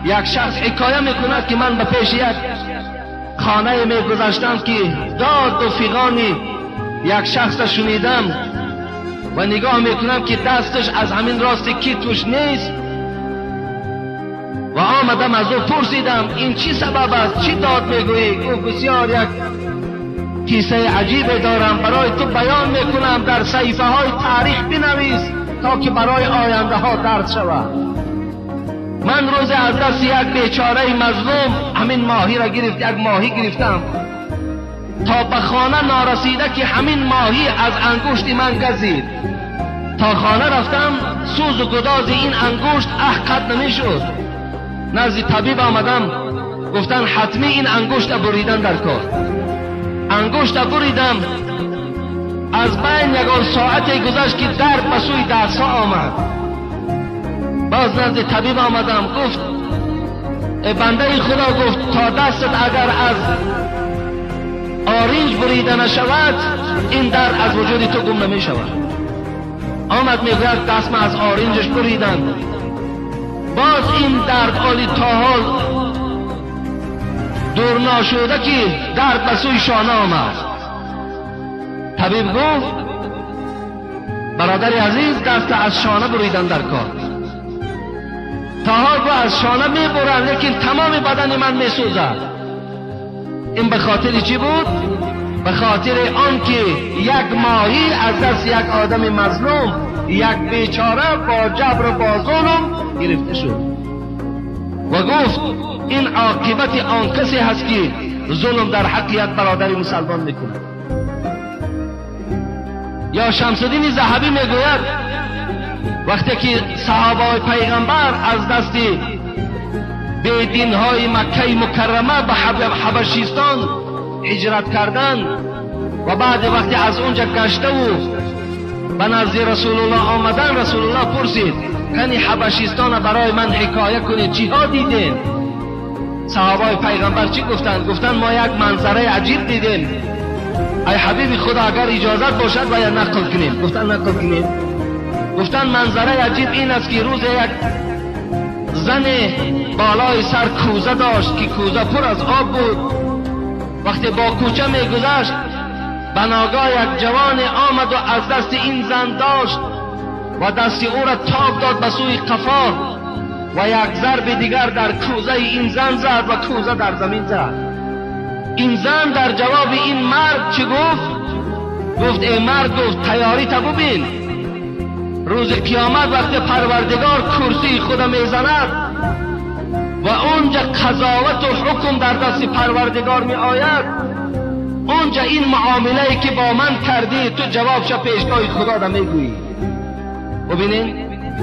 یک شخص حکایه میکند که من به پیش یک خانه میگذشتم که داد و فیغانی یک شخص شنیدم و نگاه میکنم که دستش از همین راستی کی توش نیست و آمدم از او پرسیدم این چی سبب است، چی داد میگویی؟ گفت بسیار یک کیسه عجیبه دارم برای تو بیان میکنم، در صحیفه های تاریخ بنویس تا که برای آینده ها درس شود. من روز از دست یک بیچاره مظلوم همین ماهی را یک ماهی گرفتم تا به خانه نارسیده که همین ماهی از انگشت من گزید. تا خانه رفتم سوز و گداز این انگشت قد نمیشد. نزد طبیب آمدم، گفتن حتمی این انگشت بریدن در کار. انگشت بریدم، از بین یکان ساعتی گذشت که درد به سوی دست‌ها آمد. باز نزد طبیب آمدم، گفت بنده خدا، گفت تا دستت اگر از آرنج بریده نشود این درد از وجود تو گم نمی شود. آمد میگوید دستم از آرنجش بریدن، باز این درد عالی تا حال دور نشده که درد به سوی شانه آمد. طبیب گفت برادر عزیز دست از شانه بریدن در کار. تا حال با از شانه میبرن لیکن تمام بدن من میسوزد. این به خاطر چی بود؟ به خاطر آن که یک ماهی از دست یک آدم مظلوم، یک بیچاره با جبر و با ظلم گرفته شد و گفت این عاقبت آن کسی هست که ظلم در حق یک برادر مسلمان میکنه. یا شمس الدین ذهبی میگوید وقتی که صحابه پیغمبر از دست بیدین های مکه مکرمه به حبشیستان هجرت کردند و بعد وقتی از اونجا گشته و به نزد رسول الله آمدن، رسول الله پرسید کنی حبشیستان برای من حکایه کنید چی ها دیدین؟ صحابه پیغمبر چی گفتن؟ گفتن ما یک منظره عجیب دیدیم، ای حبیب خدا اگر اجازت باشد باید نقل کنیم. گفتن نقل کنیم. گفتن منظره عجیب این است که روز یک زن بالای سر کوزه داشت که کوزه پر از آب بود. وقتی با کوچه میگذشت به ناگاه یک جوان آمد و از دست این زن داشت و دست او را تاب داد به سوی قفا و یک ضرب دیگر در کوزه این زن زد و کوزه در زمین زد. این زن در جواب این مرد چی گفت؟ گفت ای مرد، گفت تیاری تا ببین روز قیامت وقتی پروردگار کرسی خدا میزند و اونجا قضاوت و حکم در دست پروردگار می آید، اونجا این معامله که با من کردی تو جوابش پیشگاه خدا را میگویی. ببینین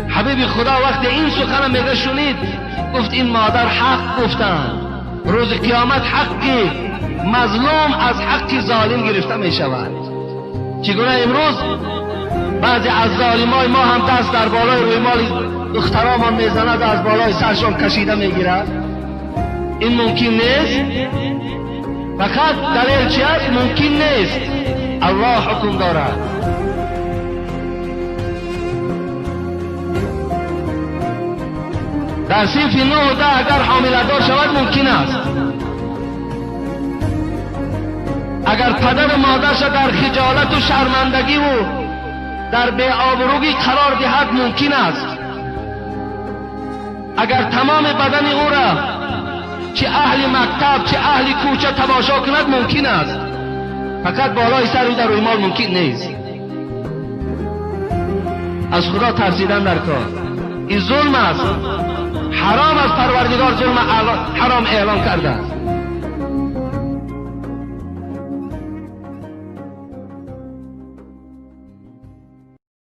حبیب خدا وقتی این سخن میگه شنید گفت این مادر حق گفتن. روز قیامت حقی مظلوم از حقی ظالم گرفته می شود. چگونه امروز بعضی از ظالمای ما هم دست در بالای روی مال دختران میزند و از بالای سرشان کشیده میگیرد. این ممکن نیست. فقط دلیل چی است؟ ممکن نیست. الله حکم دارد. در صنف 9 و 10 اگر حامله دار شود ممکن است. اگر پدر و مادرش در خجالت و شرمندگی و در بی‌آبرویی قرار دهد ممکن است. اگر تمام بدن او را چه اهل مکتب چه اهل کوچه تماشا کند ممکن است. فقط بالای سر او در روی مال ممکن نیست. از خدا ترسیدن در کار. این ظلم است. حرام از پروردگار ظلم حرام اعلان کرده است.